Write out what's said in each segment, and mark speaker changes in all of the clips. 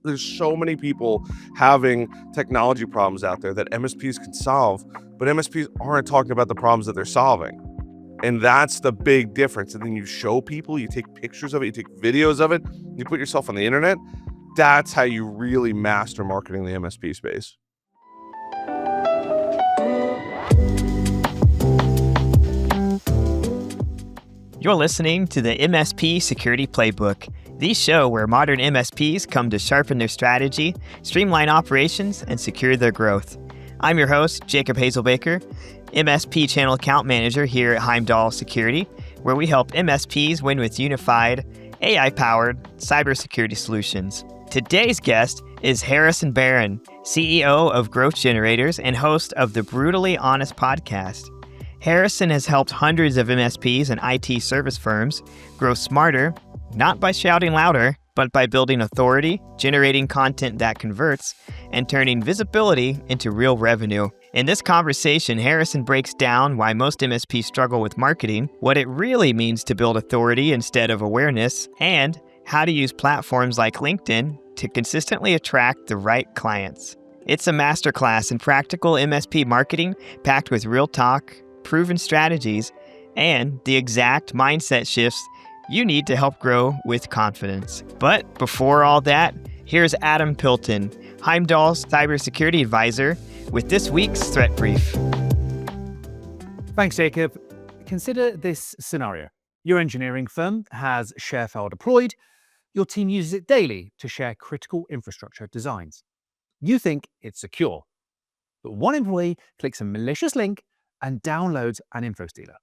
Speaker 1: there's so many people having technology problems out there that MSPs can solve, but MSPs aren't talking about the problems that they're solving. And that's the big difference. And then you show people, you take pictures of it, you take videos of it, you put yourself on the internet. That's how you really master marketing the MSP space.
Speaker 2: You're listening to the MSP Security Playbook, the show where modern MSPs come to sharpen their strategy, streamline operations, and secure their growth. I'm your host, Jacob Hazelbaker, MSP Channel Account Manager here at Heimdal Security, where we help MSPs win with unified, AI-powered cybersecurity solutions. Today's guest is Harrison Barron, CEO of Growth Generators and host of the Brutally Honest podcast. Harrison has helped hundreds of MSPs and IT service firms grow smarter, not by shouting louder, but by building authority, generating content that converts, and turning visibility into real revenue. In this conversation, Harrison breaks down why most MSPs struggle with marketing, what it really means to build authority instead of awareness, and how to use platforms like LinkedIn to consistently attract the right clients. It's a masterclass in practical MSP marketing packed with real talk, proven strategies, and the exact mindset shifts you need to help grow with confidence. But before all that, here's Adam Pilton, Heimdal's cybersecurity advisor, with this week's threat brief.
Speaker 3: Thanks, Jacob. Consider this scenario. Your engineering firm has Referral deployed. Your team uses it daily to share critical infrastructure designs. You think it's secure, but one employee clicks a malicious link and downloads an info stealer.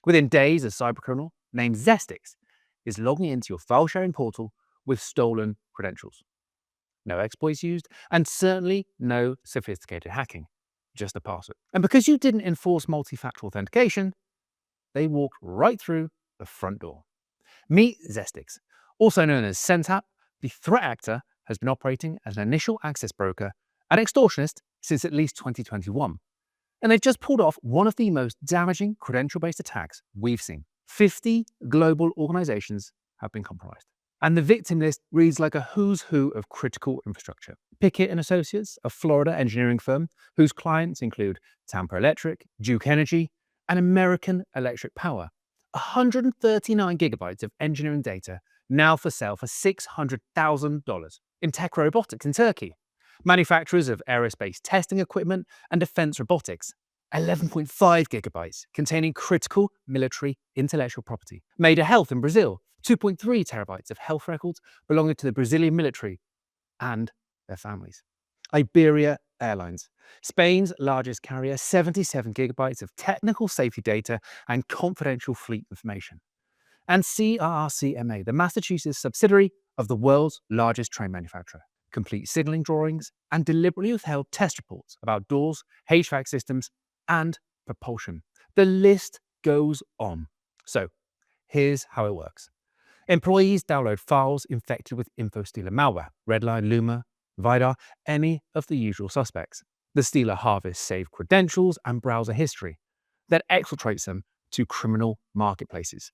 Speaker 3: Within days, a cybercriminal named Zestix is logging into your file sharing portal with stolen credentials. No exploits used, and certainly no sophisticated hacking, just a password. And because you didn't enforce multi-factor authentication, they walked right through the front door. Meet Zestix. Also known as Centap, the threat actor has been operating as an initial access broker and extortionist since at least 2021. And they've just pulled off one of the most damaging credential-based attacks we've seen. 50 global organizations have been compromised. And the victim list reads like a who's who of critical infrastructure. Pickett & Associates, a Florida engineering firm whose clients include Tampa Electric, Duke Energy, and American Electric Power. 139 gigabytes of engineering data now for sale for $600,000. Tech Robotics in Turkey, manufacturers of aerospace testing equipment and defense robotics, 11.5 gigabytes containing critical military intellectual property. Maida Health in Brazil, 2.3 terabytes of health records belonging to the Brazilian military and their families. Iberia Airlines, Spain's largest carrier, 77 gigabytes of technical safety data and confidential fleet information. And CRRCMA, the Massachusetts subsidiary of the world's largest train manufacturer. Complete signaling drawings and deliberately withheld test reports about doors, HVAC systems, and propulsion. The list goes on. So, here's how it works. Employees download files infected with InfoStealer malware, Redline, Luma, Vidar, any of the usual suspects. The stealer harvests saved credentials and browser history, then exfiltrates them to criminal marketplaces.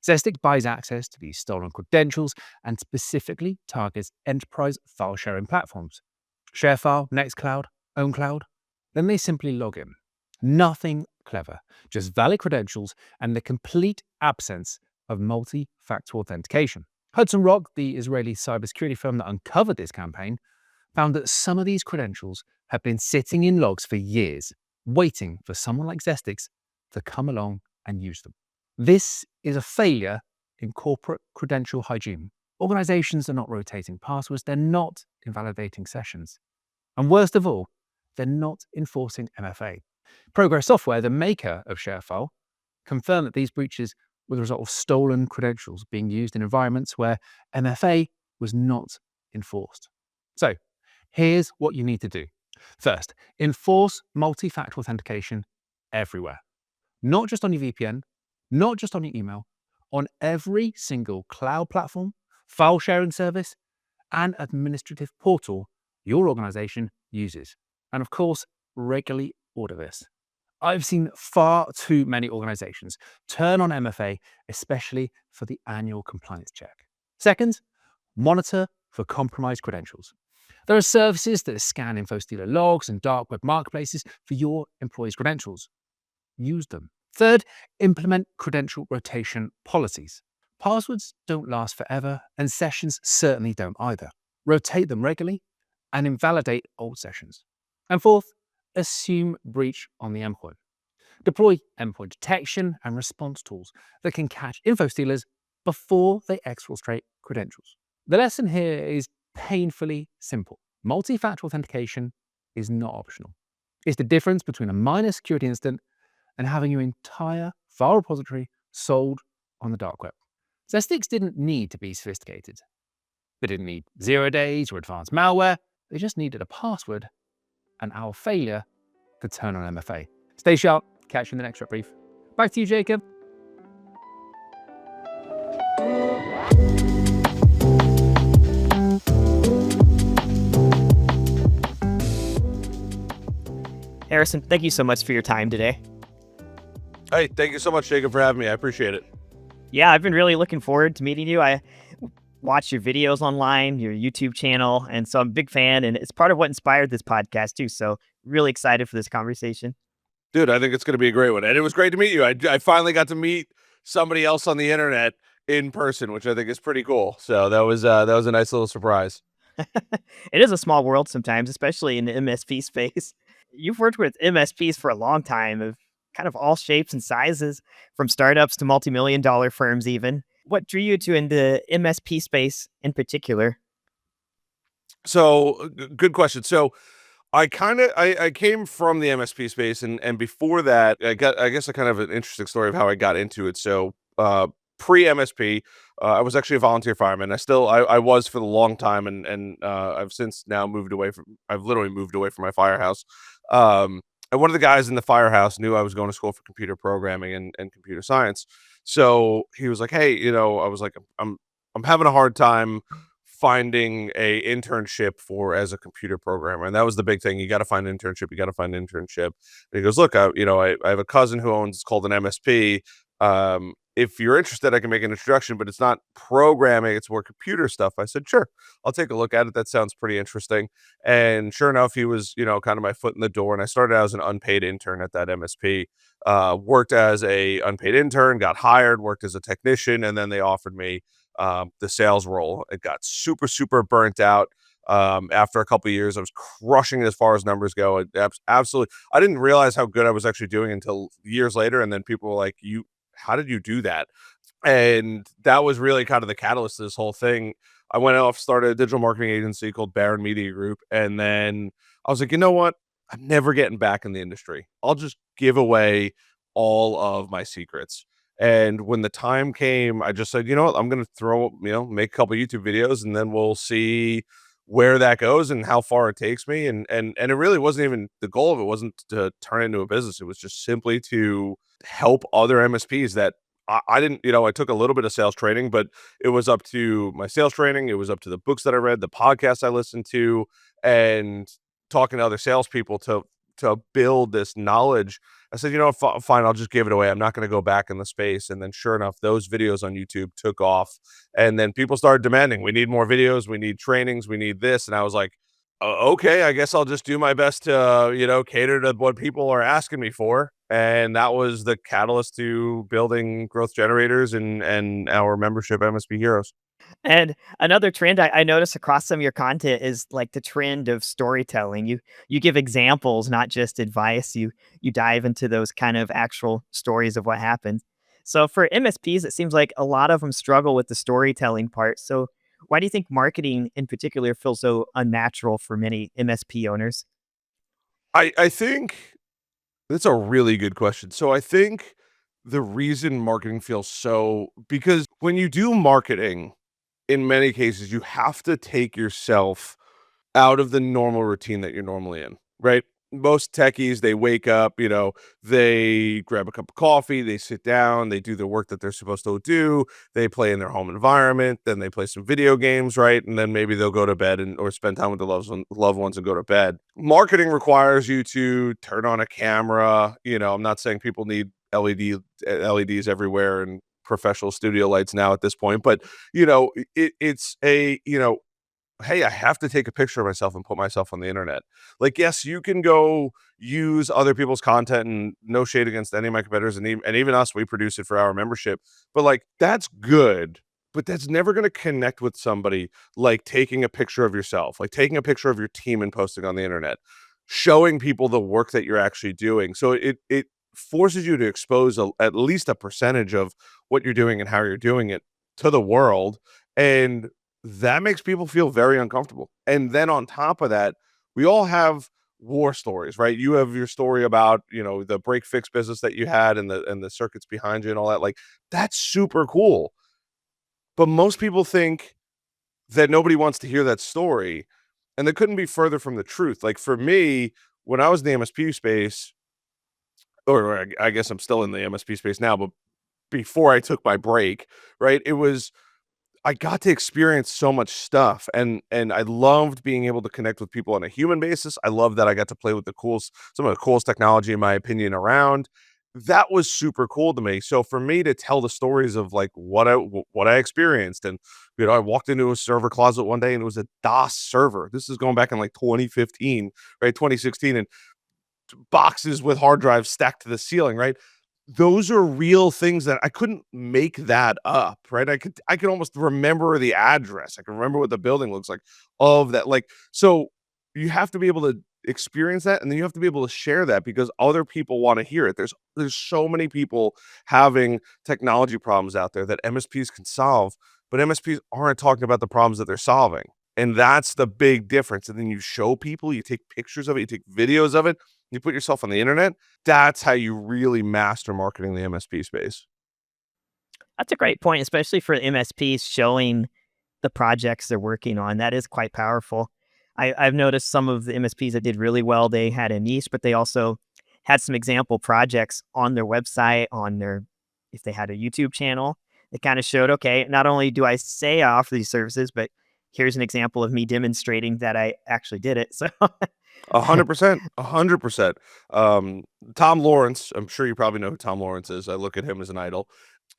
Speaker 3: Zestix buys access to these stolen credentials and specifically targets enterprise file sharing platforms. ShareFile, Nextcloud, OwnCloud. Then they simply log in. Nothing clever, just valid credentials and the complete absence of multi-factor authentication. Hudson Rock, the Israeli cybersecurity firm that uncovered this campaign, found that some of these credentials have been sitting in logs for years, waiting for someone like Zestix to come along and use them. This is a failure in corporate credential hygiene. Organizations are not rotating passwords, they're not invalidating sessions. And worst of all, they're not enforcing MFA. Progress Software, the maker of ShareFile, confirmed that these breaches were the result of stolen credentials being used in environments where MFA was not enforced. So, here's what you need to do. First, enforce multi-factor authentication everywhere. Not just on your VPN, not just on your email, on every single cloud platform, file sharing service, and administrative portal your organization uses. And of course, regularly order this. I've seen far too many organizations turn on MFA, especially for the annual compliance check. Second, monitor for compromised credentials. There are services that scan InfoStealer logs and dark web marketplaces for your employees' credentials. Use them. Third, implement credential rotation policies. Passwords don't last forever, and sessions certainly don't either. Rotate them regularly and invalidate old sessions. And fourth, assume breach on the endpoint. Deploy endpoint detection and response tools that can catch info stealers before they exfiltrate credentials. The lesson here is painfully simple. Multi-factor authentication is not optional. It's the difference between a minor security incident and having your entire file repository sold on the dark web. SSDICs didn't need to be sophisticated. They didn't need 0 days or advanced malware. They just needed a password, and our failure could turn on MFA. Stay sharp. Catch you in the next Threat Brief. Back to you, Jacob.
Speaker 2: Harrison, thank you so much for your time today.
Speaker 1: Hey, thank you so much, Jacob, for having me. I appreciate it.
Speaker 2: Yeah, I've been really looking forward to meeting you. I watch your videos online, your YouTube channel, and so I'm a big fan, and it's part of what inspired this podcast too. So really excited for this conversation.
Speaker 1: Dude, I think it's going to be a great one. And it was great to meet you. I finally got to meet somebody else on the internet in person, which I think is pretty cool. So that was a nice little surprise.
Speaker 2: It is a small world sometimes, especially in the MSP space. You've worked with MSPs for a long time of kind of all shapes and sizes, from startups to multi-million-dollar firms even. What drew you to in the MSP space in particular?
Speaker 1: So good question. So I came from the MSP space, and before that I guess a kind of an interesting story of how I got into it. So pre MSP, I was actually a volunteer fireman. I was for the long time, and I've since now I've literally moved away from my firehouse. And one of the guys in the firehouse knew I was going to school for computer programming and computer science. So he was like, "Hey, I was like, I'm having a hard time finding a internship for as a computer programmer." And that was the big thing. You got to find an internship. You got to find an internship. And he goes, "Look, I have a cousin who owns, it's called an MSP. If you're interested, I can make an introduction, but it's not programming, it's more computer stuff." I said, "Sure, I'll take a look at it. That sounds pretty interesting." And sure enough, he was, kind of my foot in the door. And I started out as an unpaid intern at that MSP. Worked as a unpaid intern, got hired, worked as a technician, and then they offered me the sales role. It got super, super burnt out. After a couple of years, I was crushing it as far as numbers go. Absolutely, I didn't realize how good I was actually doing until years later. And then people were like, how did you do that?" And that was really kind of the catalyst to this whole thing. I went off, started a digital marketing agency called Baron Media Group. And then I was like, you know what? I'm never getting back in the industry. I'll just give away all of my secrets. And when the time came, I just said, you know what? I'm going to make a couple YouTube videos, and then we'll see where that goes and how far it takes me. And it really wasn't even, the goal of it wasn't to turn it into a business. It was just simply to help other MSPs that I didn't, I took a little bit of sales training, but it was up to my sales training. It was up to the books that I read, the podcasts I listened to, and talking to other salespeople to build this knowledge. I said, fine, I'll just give it away. I'm not going to go back in the space. And then sure enough, those videos on YouTube took off. And then people started demanding, we need more videos, we need trainings, we need this. And I was like, okay, I guess I'll just do my best to, cater to what people are asking me for. And that was the catalyst to building growth generators and our membership MSP Heroes.
Speaker 2: And another trend I notice across some of your content is like the trend of storytelling. You give examples, not just advice. You dive into those kind of actual stories of what happened. So for MSPs, it seems like a lot of them struggle with the storytelling part. So why do you think marketing in particular feels so unnatural for many MSP owners?
Speaker 1: I think that's a really good question. So I think the reason marketing feels so, because when you do marketing, in many cases, you have to take yourself out of the normal routine that you're normally in, right? Most techies, they wake up, they grab a cup of coffee, they sit down, they do the work that they're supposed to do, they play in their home environment, then they play some video games, right? And then maybe they'll go to bed or spend time with the loved ones and go to bed. Marketing requires you to turn on a camera. I'm not saying people need LEDs everywhere and professional studio lights now at this point, but it's a hey, I have to take a picture of myself and put myself on the internet. Like, yes, you can go use other people's content, and no shade against any of my competitors, and even us, we produce it for our membership. But like, that's good. But that's never going to connect with somebody like taking a picture of yourself, like taking a picture of your team and posting on the internet, showing people the work that you're actually doing. So it forces you to expose at least a percentage of what you're doing and how you're doing it to the world. And that makes people feel very uncomfortable. And then on top of that, we all have war stories, right? You have your story about, the break fix business that you had and the circuits behind you and all that. Like, that's super cool. But most people think that nobody wants to hear that story, and that couldn't be further from the truth. Like, for me, when I was in the MSP space, or I guess I'm still in the MSP space now, but before I took my break, right? I got to experience so much stuff, and I loved being able to connect with people on a human basis. I love that I got to play with some of the coolest technology, in my opinion, around. That was super cool to me. So for me to tell the stories of like what I experienced, and I walked into a server closet one day and it was a DOS server. This is going back in like 2015, right? 2016, and boxes with hard drives stacked to the ceiling, right? Those are real things that I couldn't make that up, right? I could almost remember the address. I can remember what the building looks like of that. Like, so you have to be able to experience that, and then you have to be able to share that because other people want to hear it. There's so many people having technology problems out there that MSPs can solve, but MSPs aren't talking about the problems that they're solving. And that's the big difference. And then you show people, you take pictures of it, you take videos of it, you put yourself on the internet. That's how you really master marketing the MSP space.
Speaker 2: That's a great point, especially for MSPs showing the projects they're working on. That is quite powerful. I've noticed some of the MSPs that did really well, they had a niche, but they also had some example projects on their website, if they had a YouTube channel, that kind of showed, okay, not only do I say I offer these services, but here's an example of me demonstrating that I actually did it. So
Speaker 1: 100%, 100%. Um, Tom Lawrence, I'm sure you probably know who Tom Lawrence is. I look at him as an idol.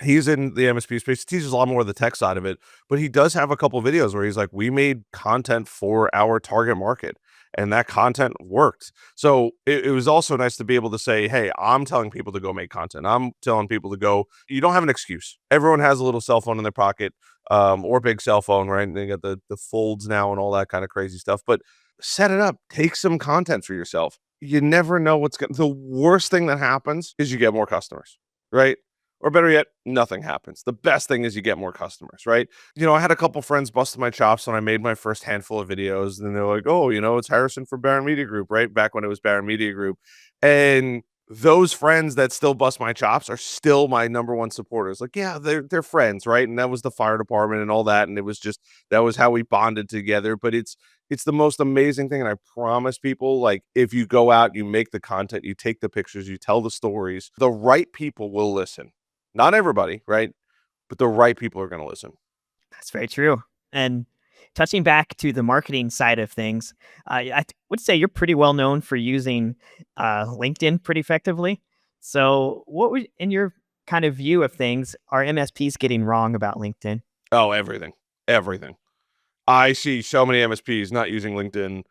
Speaker 1: He's in the MSP space. He teaches a lot more of the tech side of it, but he does have a couple videos where he's like, "We made content for our target market, and that content worked." So it was also nice to be able to say, "Hey, I'm telling people to go make content. I'm telling people to go." You don't have an excuse. Everyone has a little cell phone in their pocket, or big cell phone, right? And they got the folds now and all that kind of crazy stuff. But set it up. Take some content for yourself. You never know what's going. The worst thing that happens is you get more customers, right? Or better yet, nothing happens. The best thing is you get more customers, right? I had a couple friends busting my chops when I made my first handful of videos, and they're like, "Oh, it's Harrison from Baron Media Group," right? Back when it was Baron Media Group. And those friends that still bust my chops are still my number one supporters. Like, yeah, they're friends, right? And that was the fire department and all that. And it was just that was how we bonded together. But it's the most amazing thing. And I promise people, like, if you go out, you make the content, you take the pictures, you tell the stories, the right people will listen. Not everybody, right? But the right people are going to listen.
Speaker 2: that's very true. And touching back to the marketing side of things, would say you're pretty well known for using LinkedIn pretty effectively. So, what would, in your kind of view of things, are MSPs getting wrong about LinkedIn?
Speaker 1: Oh, everything. Everything. I see so many MSPs not using LinkedIn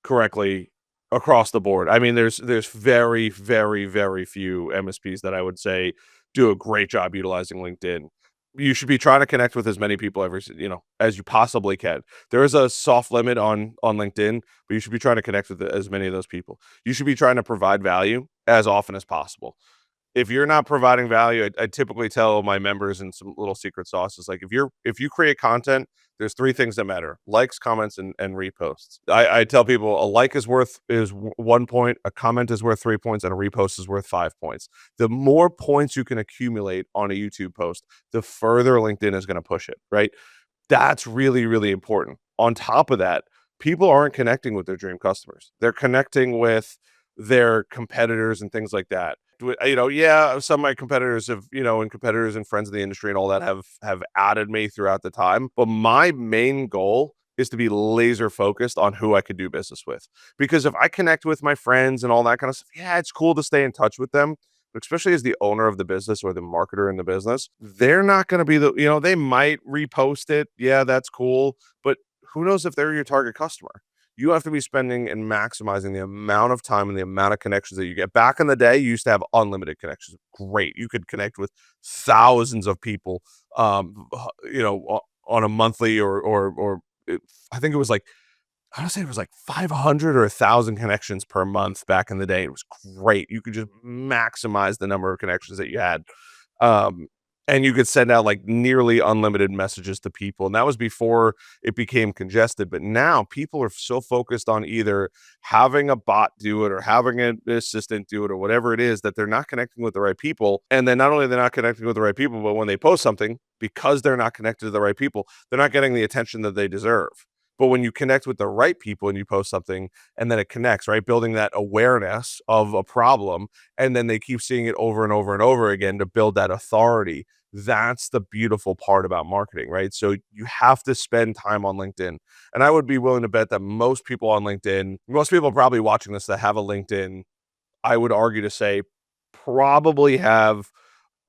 Speaker 1: correctly across the board. I mean, there's very, very, very few MSPs that I would say do a great job utilizing LinkedIn. You should be trying to connect with as many people as you possibly can. There is a soft limit on LinkedIn, but you should be trying to connect with as many of those people. You should be trying to provide value as often as possible. If you're not providing value, I typically tell my members in some little secret sauces, like if you create content, there's three things that matter: likes, comments, and reposts. I tell people a like is 1 point, a comment is worth 3 points, and a repost is worth 5 points. The more points you can accumulate on a YouTube post, the further LinkedIn is going to push it, right? That's really, really important. On top of that, people aren't connecting with their dream customers. They're connecting with their competitors and things like that. Yeah, some of my competitors and competitors and friends in the industry and all that have added me throughout the time. But my main goal is to be laser focused on who I could do business with. Because if I connect with my friends and all that kind of stuff, yeah, it's cool to stay in touch with them. But especially as the owner of the business or the marketer in the business, they're not going to be they might repost it. Yeah, that's cool. But who knows if they're your target customer? You have to be spending and maximizing the amount of time and the amount of connections that you get. Back in the day, you used to have unlimited connections. Great. You could connect with thousands of people, on a monthly I think it was like, I want to say it was like 500 or 1,000 connections per month back in the day. It was great. You could just maximize the number of connections that you had. Um, and you could send out like nearly unlimited messages to people. And that was before it became congested. But now people are so focused on either having a bot do it or having an assistant do it or whatever it is that they're not connecting with the right people. And then not only they're not connecting with the right people, but when they post something, because they're not connected to the right people, they're not getting the attention that they deserve. But when you connect with the right people and you post something and then it connects, right? Building that awareness of a problem, and then they keep seeing it over and over and over again to build that authority. That's the beautiful part about marketing, right? So you have to spend time on LinkedIn. And I would be willing to bet that most people on LinkedIn, most people probably watching this that have a LinkedIn, I would argue to say probably have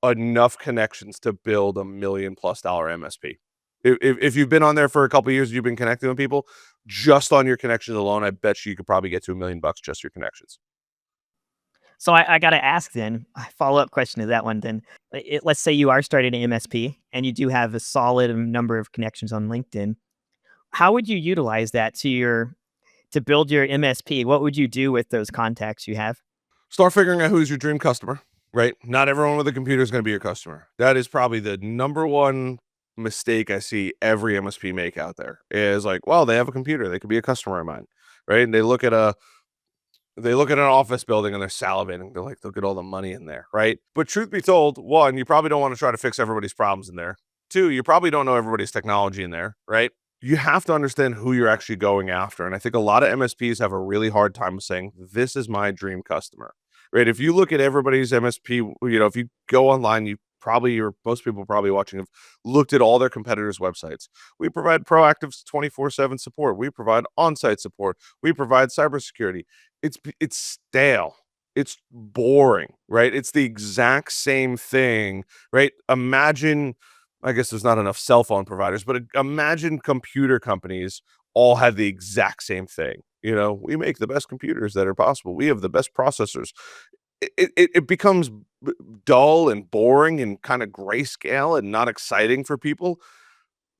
Speaker 1: enough connections to build $1 million+ MSP. If you've been on there for a couple of years, you've been connecting with people, just on your connections alone, I bet you could probably get to $1 million just your connections.
Speaker 2: So I got to ask then, a follow up question to that one. Then, let's say you are starting an MSP and you do have a solid number of connections on LinkedIn. How would you utilize that to build your MSP? What would you do with those contacts you have?
Speaker 1: Start figuring out who's your dream customer, right? Not everyone with a computer is going to be your customer. That is probably the number one mistake I see every MSP make out there is like, well, they have a computer. They could be a customer of mine, right? And they look at an office building and they're salivating. They're like, look at all the money in there, right? But truth be told, one, you probably don't want to try to fix everybody's problems in there. Two, you probably don't know everybody's technology in there, right? You have to understand who you're actually going after. And I think a lot of MSPs have a really hard time saying, this is my dream customer, right? If you look at everybody's MSP, if you go online, most people probably watching have looked at all their competitors' websites. We provide proactive 24/7 support. We provide on-site support. We provide cybersecurity. It's stale. It's boring, right? It's the exact same thing, right? Imagine, I guess there's not enough cell phone providers, but imagine computer companies all had the exact same thing. We make the best computers that are possible. We have the best processors. It becomes dull and boring and kind of grayscale and not exciting for people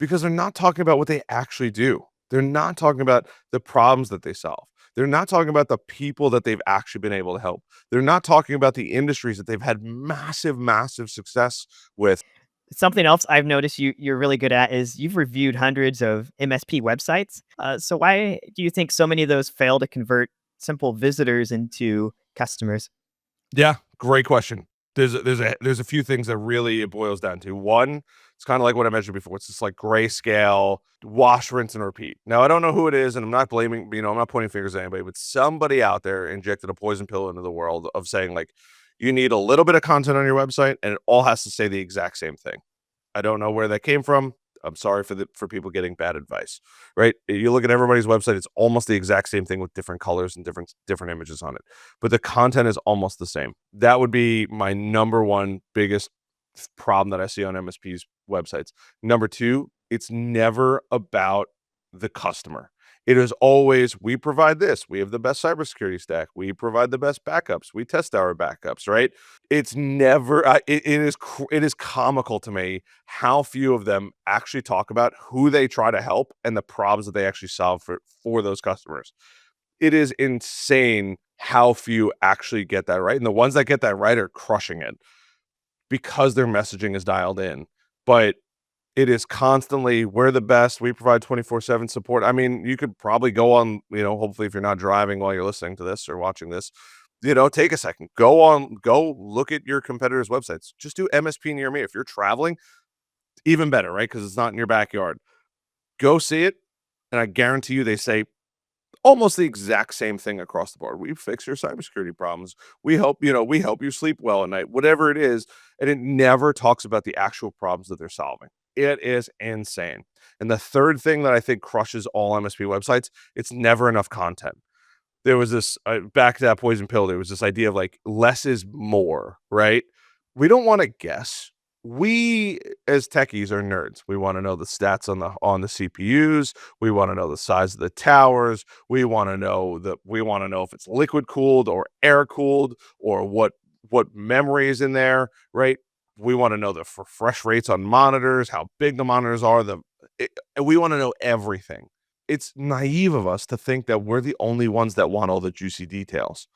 Speaker 1: because they're not talking about what they actually do. They're not talking about the problems that they solve. They're not talking about the people that they've actually been able to help. They're not talking about the industries that they've had massive, massive success with.
Speaker 2: Something else I've noticed you're really good at is you've reviewed hundreds of MSP websites. So why do you think so many of those fail to convert simple visitors into customers?
Speaker 1: Yeah, great question. There's a few things that really it boils down to. One, it's kind of like what I mentioned before. It's just like grayscale, wash, rinse, and repeat. Now I don't know who it is, and I'm not blaming, I'm not pointing fingers at anybody, but somebody out there injected a poison pill into the world of saying like, you need a little bit of content on your website, and it all has to say the exact same thing. I don't know where that came from. I'm sorry for people getting bad advice, right? You look at everybody's website, it's almost the exact same thing with different colors and different images on it. But the content is almost the same. That would be my number one biggest problem that I see on MSP's websites. Number two, it's never about the customer. It is always, we provide this. We have the best cybersecurity stack. We provide the best backups. We test our backups, right? It's never it is comical to me how few of them actually talk about who they try to help and the problems that they actually solve for those customers. It is insane how few actually get that right. And the ones that get that right are crushing it because their messaging is dialed in. But it is constantly, we're the best. We provide 24/7 support. I mean, you could probably go on, hopefully if you're not driving while you're listening to this or watching this, take a second, go look at your competitors' websites. Just do MSP near me. If you're traveling, even better, right? Because it's not in your backyard. Go see it. And I guarantee you they say almost the exact same thing across the board. We fix your cybersecurity problems. We help you sleep well at night, whatever it is. And it never talks about the actual problems that they're solving. It is insane. And the third thing that I think crushes all MSP websites, it's never enough content. There was this, back to that poison pill, there was this idea of like less is more, right? We don't want to guess. we as techies are nerds. We want to know the stats on the CPUs. We want to know the size of the towers. We want to know if it's liquid cooled or air cooled, or what memory is in there, right? We want to know the refresh rates on monitors, how big the monitors are. And we want to know everything. It's naive of us to think that we're the only ones that want all the juicy details.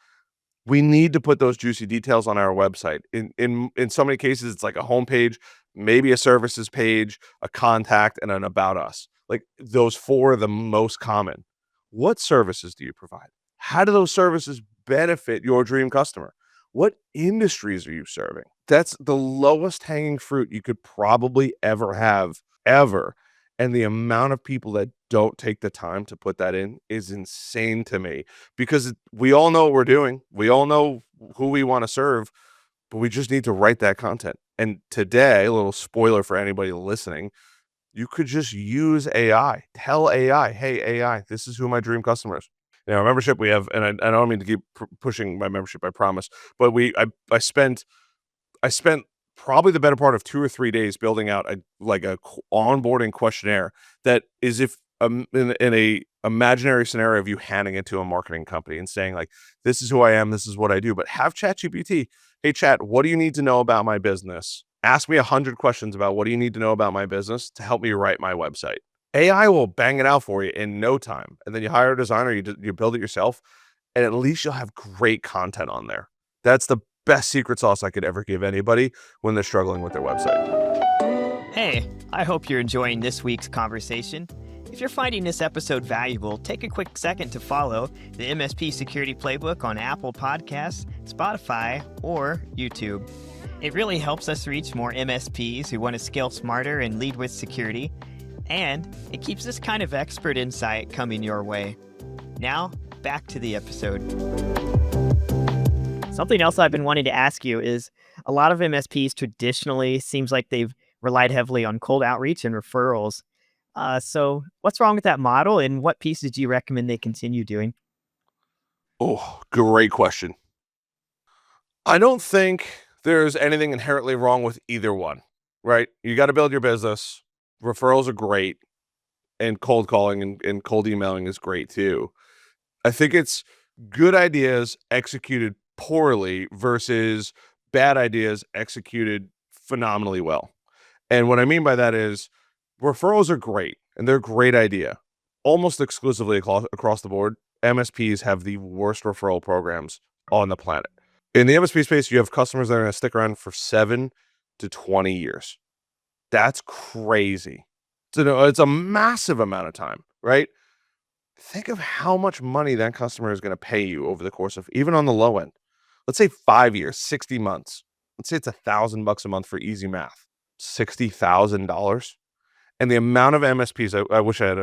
Speaker 1: We need to put those juicy details on our website. In so many cases, it's like a homepage, maybe a services page, a contact, and an about us. Like, those four are the most common. What services do you provide? How do those services benefit your dream customer? What industries are you serving? That's the lowest hanging fruit you could probably ever have, ever. And the amount of people that don't take the time to put that in is insane to me, because we all know what we're doing. We all know who we want to serve, but we just need to write that content. And today, a little spoiler for anybody listening, you could just use AI. Tell AI, hey, AI, this is who my dream customer is. Our membership, we have, and I don't mean to keep pushing my membership, I promise, but I spent probably the better part of 2 or 3 days building out a onboarding questionnaire that is, if in a imaginary scenario of you handing it to a marketing company and saying, like, "This is who I am, this is what I do," but have ChatGPT, "Hey, Chat, what do you need to know about my business? Ask me 100 questions about what do you need to know about my business to help me write my website." AI will bang it out for you in no time, and then you hire a designer, you build it yourself, and at least you'll have great content on there. That's the best secret sauce I could ever give anybody when they're struggling with their website.
Speaker 2: Hey, I hope you're enjoying this week's conversation. If you're finding this episode valuable, take a quick second to follow the MSP Security Playbook on Apple Podcasts, Spotify, or YouTube. It really helps us reach more MSPs who want to scale smarter and lead with security, and it keeps this kind of expert insight coming your way. Now, back to the episode. Something else I've been wanting to ask you is, a lot of MSPs traditionally seems like they've relied heavily on cold outreach and referrals. So what's wrong with that model, and what pieces do you recommend they continue doing?
Speaker 1: Oh, great question. I don't think there's anything inherently wrong with either one, right? You got to build your business. Referrals are great, and cold calling and cold emailing is great too. I think it's good ideas executed poorly versus bad ideas executed phenomenally well. And what I mean by that is, referrals are great and they're a great idea. Almost exclusively across the board, MSPs have the worst referral programs on the planet. In the MSP space, you have customers that are going to stick around for 7 to 20 years. That's crazy. It's a massive amount of time, right? Think of how much money that customer is going to pay you over the course of, even on the low end. Let's say 5 years, 60 months. Let's say it's $1,000 a month for easy math. $60,000. And the amount of MSPs, I wish I had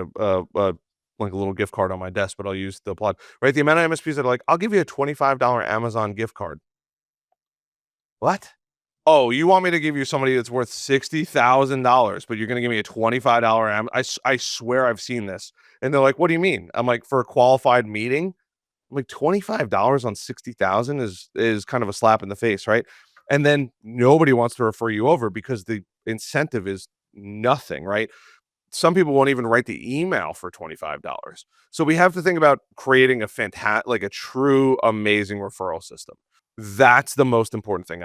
Speaker 1: like a little gift card on my desk, but I'll use the plot, right? The amount of MSPs that are like, I'll give you a $25 Amazon gift card. What? Oh, you want me to give you somebody that's worth $60,000, but you're going to give me a $25 I swear I've seen this. And they're like, what do you mean? I'm like, for a qualified meeting? I'm like, $25 on 60,000 is kind of a slap in the face, right? And then nobody wants to refer you over because the incentive is nothing, right? Some people won't even write the email for $25. So we have to think about creating like a true amazing referral system. That's the most important thing.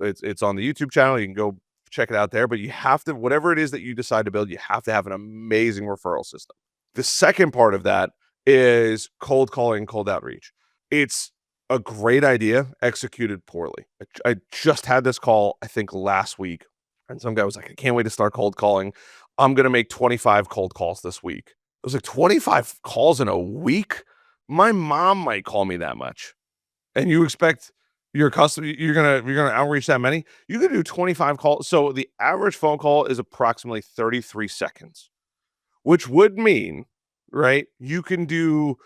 Speaker 1: It's on the YouTube channel. You can go check it out there, but you have to, whatever it is that you decide to build, you have to have an amazing referral system. The second part of that is cold calling, cold outreach. It's a great idea executed poorly. I just had this call, I think last week, and some guy was like, I can't wait to start cold calling. I'm going to make 25 cold calls this week. I was like, 25 calls in a week? My mom might call me that much. And you expect your customer, you're gonna outreach that many? You can do 25 calls. So the average phone call is approximately 33 seconds, which would mean, right, you can do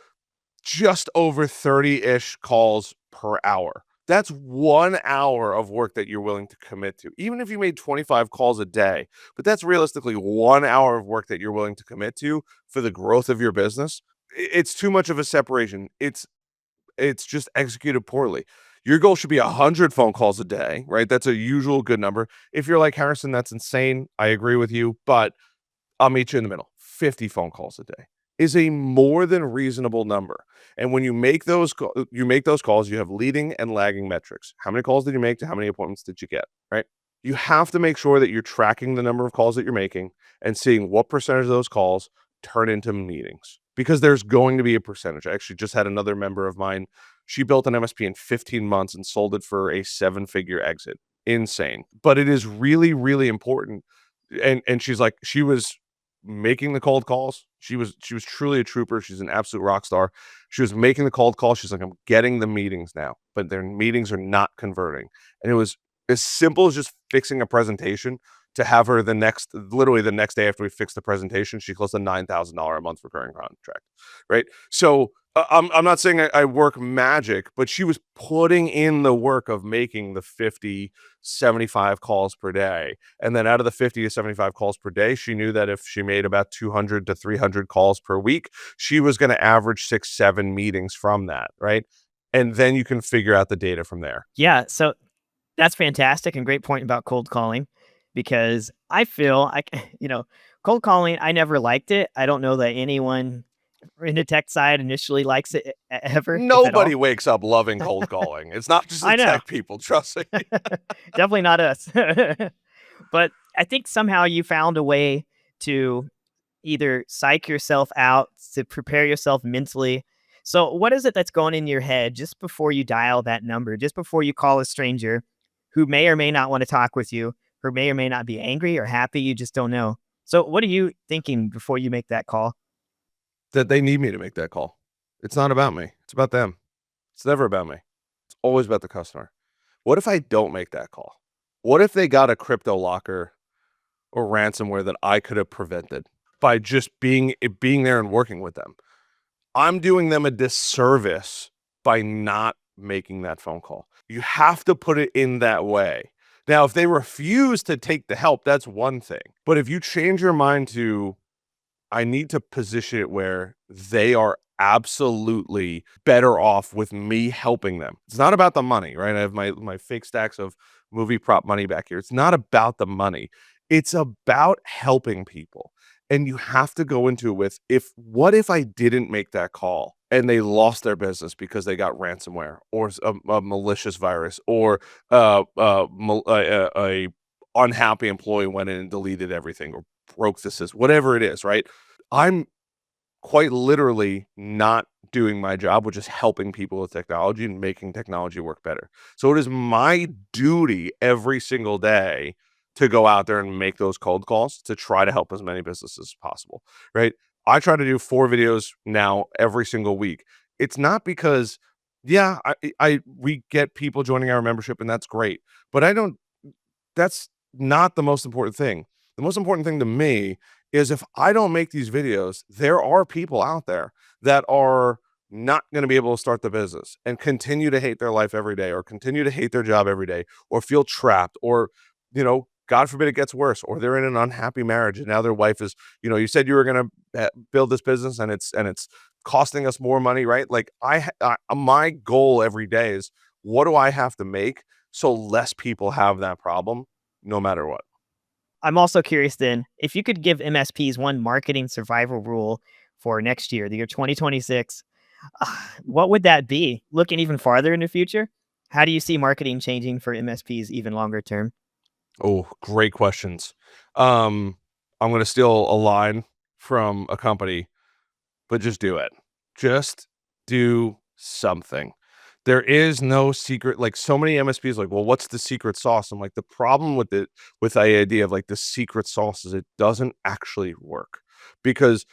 Speaker 1: just over 30-ish calls per hour. That's 1 hour of work that you're willing to commit to, even if you made 25 calls a day. But that's realistically 1 hour of work that you're willing to commit to for the growth of your business. It's too much of a separation. It's just executed poorly. Your goal should be 100 phone calls a day, right? That's a usual good number. If you're like, Harrison, that's insane. I agree with you, but I'll meet you in the middle. 50 phone calls a day is a more than reasonable number. And when you make those calls, you have leading and lagging metrics. How many calls did you make to how many appointments did you get, right? You have to make sure that you're tracking the number of calls that you're making and seeing what percentage of those calls turn into meetings, because there's going to be a percentage. I actually just had another member of mine. She built an MSP in 15 months and sold it for a 7-figure exit. Insane. But it is really, really important. And she's like, she was making the cold calls. She was truly a trooper. She's an absolute rock star. She was making the cold calls. She's like, I'm getting the meetings now, but their meetings are not converting. And it was as simple as just fixing a presentation to have her literally the next day after we fixed the presentation, she closed a $9,000 a month recurring contract, right? So I'm not saying I work magic, but she was putting in the work of making the 50, 75 calls per day. And then out of the 50 to 75 calls per day, she knew that if she made about 200 to 300 calls per week, she was going to average 6, 7 meetings from that, right? And then you can figure out the data from there.
Speaker 2: Yeah, so that's fantastic and great point about cold calling, because I feel cold calling, I never liked it. I don't know that anyone in the tech side initially likes it ever, if at all.
Speaker 1: Nobody wakes up loving cold calling. It's not just the
Speaker 2: I know.
Speaker 1: tech people, trust me.
Speaker 2: Definitely not us. But I think somehow you found a way to either psych yourself out, to prepare yourself mentally. So, what is it that's going in your head just before you dial that number, just before you call a stranger who may or may not want to talk with you, who may or may not be angry or happy? You just don't know. So, what are you thinking before you make that call?
Speaker 1: That they need me to make that call. It's not about me. It's about them. It's never about me. It's always about the customer. What if I don't make that call? What if they got a crypto locker or ransomware that I could have prevented by just being there and working with them? I'm doing them a disservice by not making that phone call. You have to put it in that way. Now, if they refuse to take the help, that's one thing. But if you change your mind to, I need to position it where they are absolutely better off with me helping them. It's not about the money, right? I have my fake stacks of movie prop money back here. It's not about the money. It's about helping people. And you have to go into it with, what if I didn't make that call and they lost their business because they got ransomware or a malicious virus, or a unhappy employee went in and deleted everything or broke the system, whatever it is, right? I'm quite literally not doing my job, which is helping people with technology and making technology work better. So it is my duty every single day to go out there and make those cold calls to try to help as many businesses as possible, right? I try to do 4 videos now every single week. It's not because, yeah, we get people joining our membership and that's great, but that's not the most important thing. The most important thing to me is, if I don't make these videos, there are people out there that are not going to be able to start the business and continue to hate their life every day, or continue to hate their job every day, or feel trapped, or, God forbid it gets worse, or they're in an unhappy marriage and now their wife is, you said you were going to build this business and it's costing us more money, right? Like my goal every day is, what do I have to make so less people have that problem no matter what?
Speaker 2: I'm also curious then, if you could give MSPs one marketing survival rule for next year, the year 2026, what would that be? Looking even farther in the future, how do you see marketing changing for MSPs even longer term?
Speaker 1: Oh, great questions. I'm going to steal a line from a company, but just do it. Just do something. There is no secret. Like, so many MSPs, like, well, what's the secret sauce? I'm like, the problem with with the idea of like the secret sauce is it doesn't actually work, because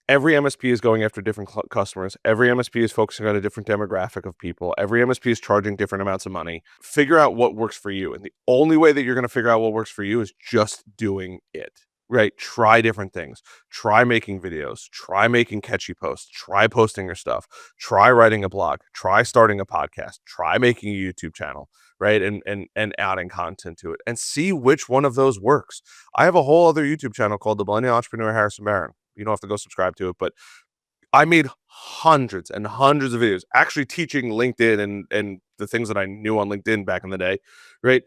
Speaker 1: every MSP is going after different customers. Every MSP is focusing on a different demographic of people. Every MSP is charging different amounts of money. Figure out what works for you. And the only way that you're going to figure out what works for you is just doing it, right? Try different things. Try making videos. Try making catchy posts. Try posting your stuff. Try writing a blog. Try starting a podcast. Try making a YouTube channel, right? And adding content to it, and see which one of those works. I have a whole other YouTube channel called The Millennial Entrepreneur Harrison Barron. You don't have to go subscribe to it, but I made hundreds and hundreds of videos actually teaching LinkedIn and the things that I knew on LinkedIn back in the day, right?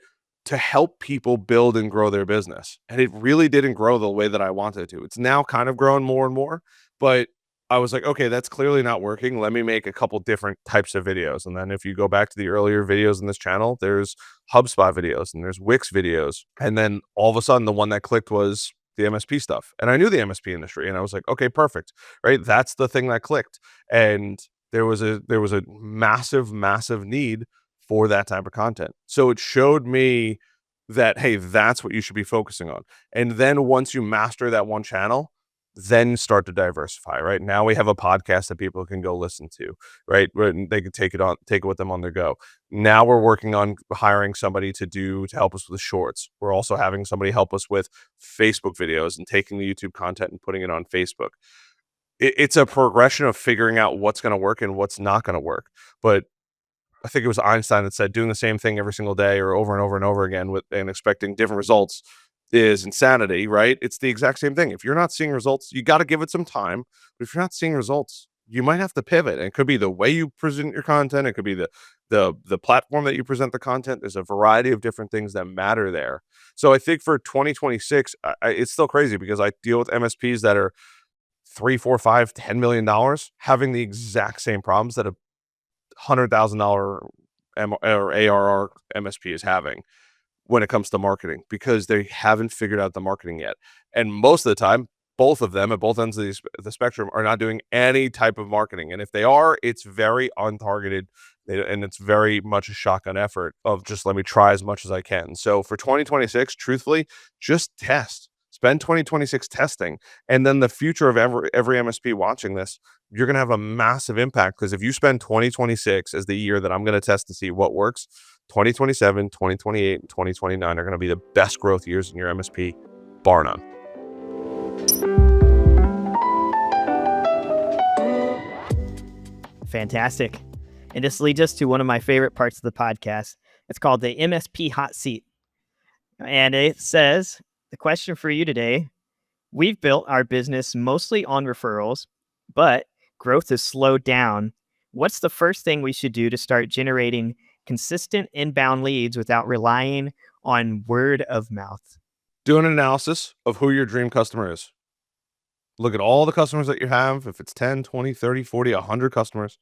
Speaker 1: To help people build and grow their business. And it really didn't grow the way that I wanted it to. It's now kind of growing more and more, but I was like, okay, that's clearly not working. Let me make a couple different types of videos. And then if you go back to the earlier videos in this channel, there's HubSpot videos and there's Wix videos. And then all of a sudden the one that clicked was the MSP stuff. And I knew the MSP industry and I was like, okay, perfect. Right? That's the thing that clicked. And there was a massive, massive need for that type of content. So it showed me that, hey, that's what you should be focusing on. And then once you master that one channel, then start to diversify, right? Now we have a podcast that people can go listen to, right? Where they can take it with them on their go. Now we're working on hiring somebody to help us with shorts. We're also having somebody help us with Facebook videos and taking the YouTube content and putting it on Facebook. It's a progression of figuring out what's going to work and what's not going to work. But I think it was Einstein that said doing the same thing every single day or over and over and over again and expecting different results is insanity, right? It's the exact same thing. If you're not seeing results, you got to give it some time. But if you're not seeing results, you might have to pivot. And it could be the way you present your content. It could be the platform that you present the content. There's a variety of different things that matter there. So I think for 2026, it's still crazy because I deal with MSPs that are 3, 4, 5, $10 million having the exact same problems that a $100,000 or ARR MSP is having when it comes to marketing because they haven't figured out the marketing yet. And most of the time, both of them at both ends of the spectrum are not doing any type of marketing. And if they are, it's very untargeted and it's very much a shotgun effort of just let me try as much as I can. So for 2026, truthfully, just test. Spend 2026 testing. And then the future of every MSP watching this, you're going to have a massive impact because if you spend 2026 as the year that I'm going to test to see what works, 2027, 2028, and 2029 are going to be the best growth years in your MSP, bar none.
Speaker 2: Fantastic. And this leads us to one of my favorite parts of the podcast. It's called the MSP Hot Seat. And it says, the question for you today, we've built our business mostly on referrals, but growth has slowed down. What's the first thing we should do to start generating consistent inbound leads without relying on word of mouth?
Speaker 1: Do an analysis of who your dream customer is. Look at all the customers that you have. If it's 10, 20, 30, 40, 100 customers,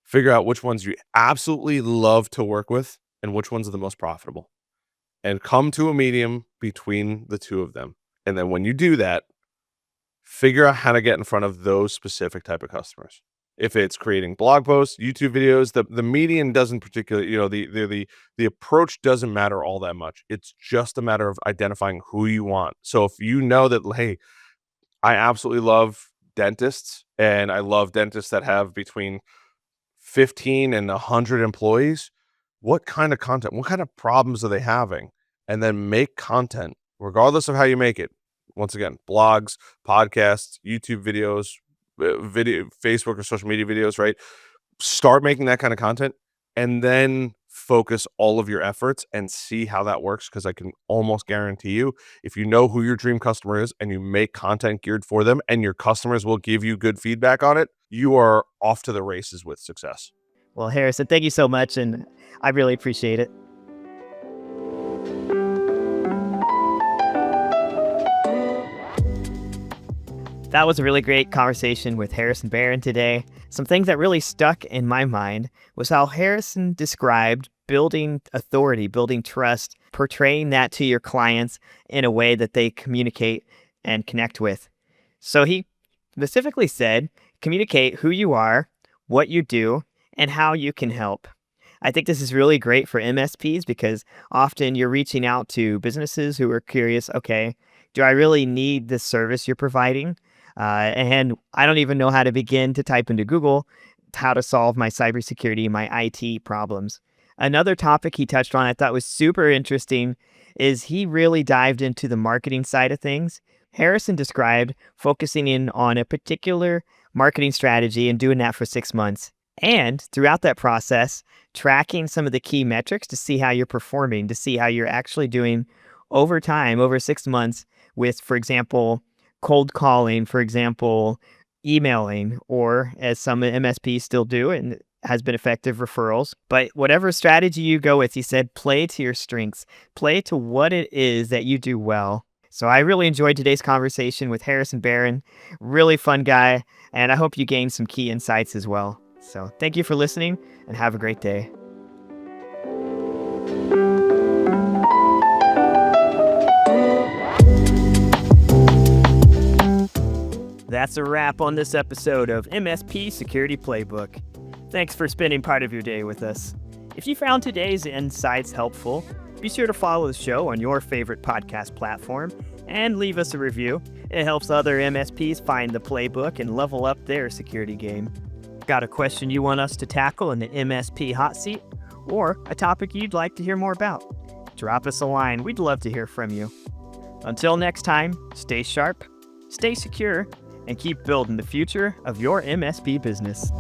Speaker 1: figure out which ones you absolutely love to work with and which ones are the most profitable. And come to a medium between the two of them. And then when you do that, figure out how to get in front of those specific type of customers. If it's creating blog posts, YouTube videos, the median doesn't particularly, the approach doesn't matter all that much. It's just a matter of identifying who you want. So if you know that, hey, I absolutely love dentists and I love dentists that have between 15 and 100 employees, what kind of content, what kind of problems are they having? And then make content, regardless of how you make it. Once again, blogs, podcasts, YouTube videos, Facebook or social media videos, right? Start making that kind of content and then focus all of your efforts and see how that works. Because I can almost guarantee you, if you know who your dream customer is and you make content geared for them and your customers will give you good feedback on it, you are off to the races with success.
Speaker 2: Well, Harrison, thank you so much. And I really appreciate it. That was a really great conversation with Harrison Barron today. Some things that really stuck in my mind was how Harrison described building authority, building trust, portraying that to your clients in a way that they communicate and connect with. So he specifically said, communicate who you are, what you do, and how you can help. I think this is really great for MSPs because often you're reaching out to businesses who are curious, okay, do I really need this service you're providing? And I don't even know how to begin to type into Google how to solve my cybersecurity, my IT problems. Another topic he touched on I thought was super interesting is he really dived into the marketing side of things. Harrison described focusing in on a particular marketing strategy and doing that for 6 months. And throughout that process, tracking some of the key metrics to see how you're performing, to see how you're actually doing over time, over 6 months with, for example, cold calling, for example, emailing, or as some MSPs still do, and has been effective, referrals. But whatever strategy you go with, he said, play to your strengths, play to what it is that you do well. So I really enjoyed today's conversation with Harrison Barron. Really fun guy, and I hope you gained some key insights as well. So thank you for listening, and have a great day. That's a wrap on this episode of MSP Security Playbook. Thanks for spending part of your day with us. If you found today's insights helpful, be sure to follow the show on your favorite podcast platform and leave us a review. It helps other MSPs find the playbook and level up their security game. Got a question you want us to tackle in the MSP Hot Seat, or a topic you'd like to hear more about? Drop us a line. We'd love to hear from you. Until next time, stay sharp, stay secure, and keep building the future of your MSP business.